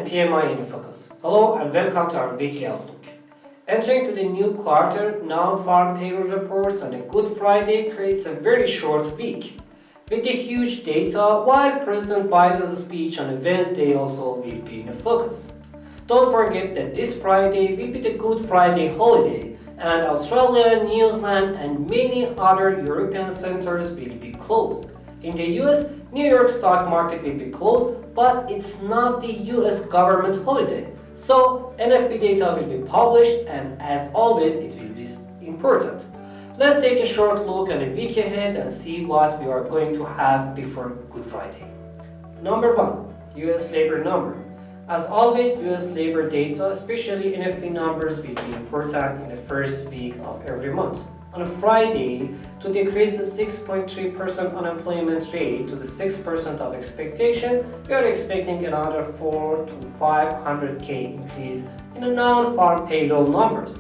and PMI in focus. Hello and welcome to our weekly outlook. Entering to the new quarter, non-farm payroll reports on a Good Friday creates a very short week. With the huge data, while President Biden's speech on a Wednesday also will be in focus. Don't forget that this Friday will be the Good Friday holiday, and Australia, New Zealand and many other European centers will be closed. In the US, New York stock market will be closed, but it's not the US government holiday. So NFP data will be published, and as always it will be important. Let's take a short look at a week ahead and see what we are going to have before Good Friday. Number 1. US labor number. As always, US labor data, especially NFP numbers, will be important in the first week of every month. On a Friday, to decrease the 6.3% unemployment rate to the 6% of expectation, we are expecting another 4 to 500k increase in the non-farm payroll numbers,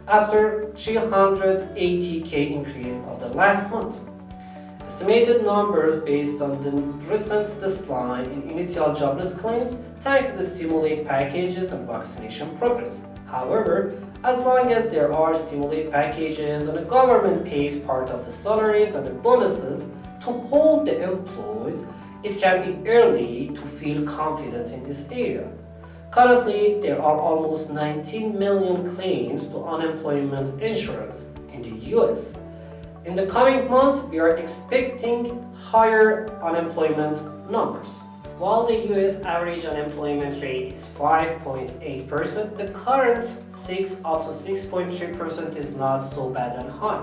after 380k increase of the last month. Estimated numbers based on the recent decline in initial jobless claims thanks to the stimulus packages and vaccination progress. However, as long as there are stimulus packages and the government pays part of the salaries and the bonuses to hold the employees, it can be early to feel confident in this area. Currently, there are almost 19 million claims to unemployment insurance in the US. In the coming months, we are expecting higher unemployment numbers. While the US average unemployment rate is 5.8%, the current 6 up to 6.3% is not so bad and high.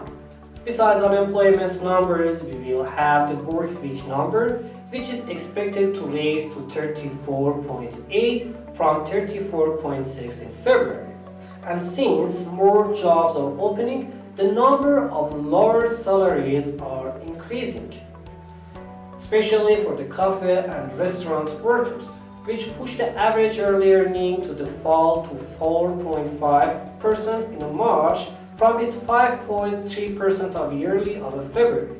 Besides unemployment numbers, we will have the work week number, which is expected to raise to 34.8 from 34.6 in February. And since more jobs are opening, the number of lower salaries are increasing, especially for the cafe and restaurants workers, which pushed the average early earning to the fall to 4.5% in March from its 5.3% of yearly of February.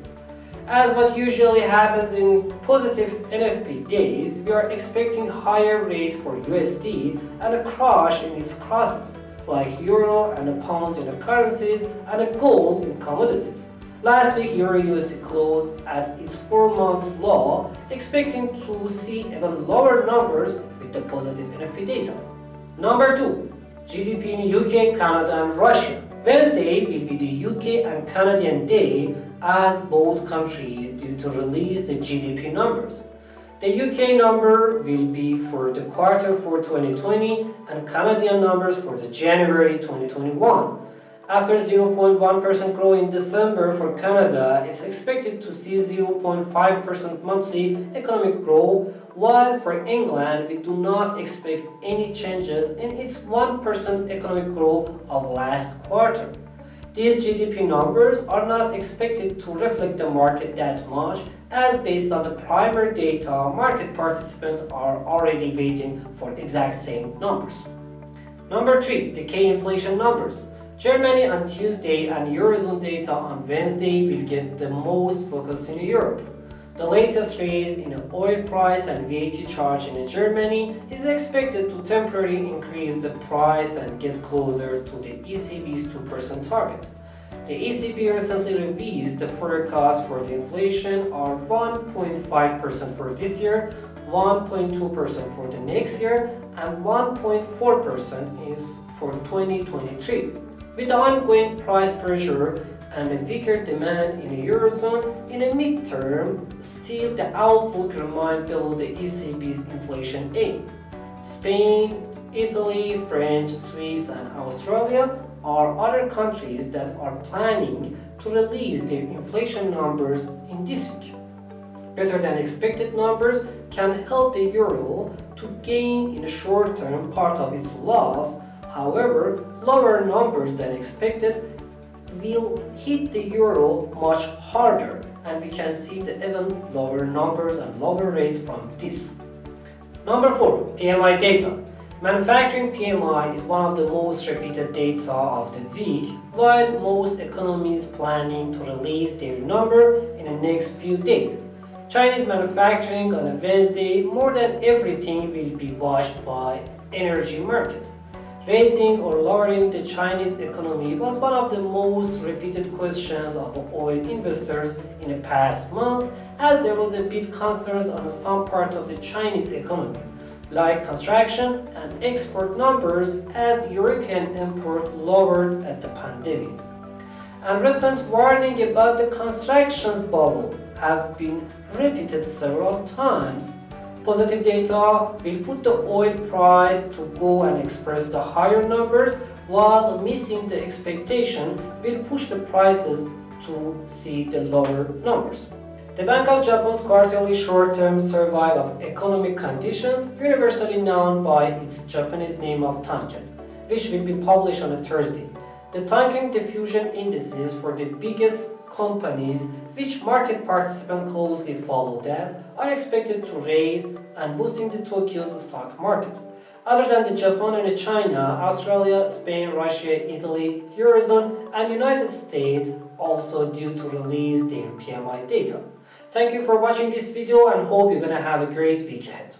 As what usually happens in positive NFP days, we are expecting higher rate for USD and a crash in its crosses, like euro and the pounds in the currencies and a gold in commodities. Last week, Euro-USD closed at its 4-month low, expecting to see even lower numbers with the positive NFP data. Number 2. GDP in UK, Canada and Russia. Wednesday will be the UK and Canadian day, as both countries due to release the GDP numbers. The UK number will be for the quarter for 2020 and Canadian numbers for the January 2021. After 0.1% growth in December for Canada, it's expected to see 0.5% monthly economic growth, while for England, we do not expect any changes in its 1% economic growth of last quarter. These GDP numbers are not expected to reflect the market that much, as based on the prior data, market participants are already waiting for exact same numbers. Number 3. The key inflation numbers. Germany on Tuesday and Eurozone data on Wednesday will get the most focus in Europe. The latest raise in the oil price and VAT charge in Germany is expected to temporarily increase the price and get closer to the ECB's 2% target. The ECB recently revised the forecast for the inflation are 1.5% for this year, 1.2% for the next year, and 1.4% is for 2023. With the ongoing price pressure and the weaker demand in the Eurozone in the midterm, still the outlook remains below the ECB's inflation aim. Spain, Italy, French, Swiss and Australia are other countries that are planning to release their inflation numbers in this week. Better than expected numbers can help the euro to gain in the short term part of its loss. However, lower numbers than expected will hit the euro much harder, and we can see the even lower numbers and lower rates from this. Number 4. PMI data. Manufacturing PMI is one of the most repeated data of the week, while most economies planning to release their number in the next few days. Chinese manufacturing on a Wednesday, more than everything will be watched by energy market. Raising or lowering the Chinese economy was one of the most repeated questions of oil investors in the past months, as there was a big concerns on some part of the Chinese economy, like construction and export numbers, as European import lowered at the pandemic. And recent warning about the constructions bubble have been repeated several times. Positive data will put the oil price to go and express the higher numbers, while missing the expectation will push the prices to see the lower numbers. The Bank of Japan's quarterly short-term survey of economic conditions, universally known by its Japanese name of Tanken, which will be published on a Thursday. The Tanken diffusion indices for the biggest companies, which market participants closely follow that, are expected to raise and boosting the Tokyo's stock market. Other than the Japan and China, Australia, Spain, Russia, Italy, Eurozone, and United States also due to release their PMI data. Thank you for watching this video and hope you're gonna have a great week ahead.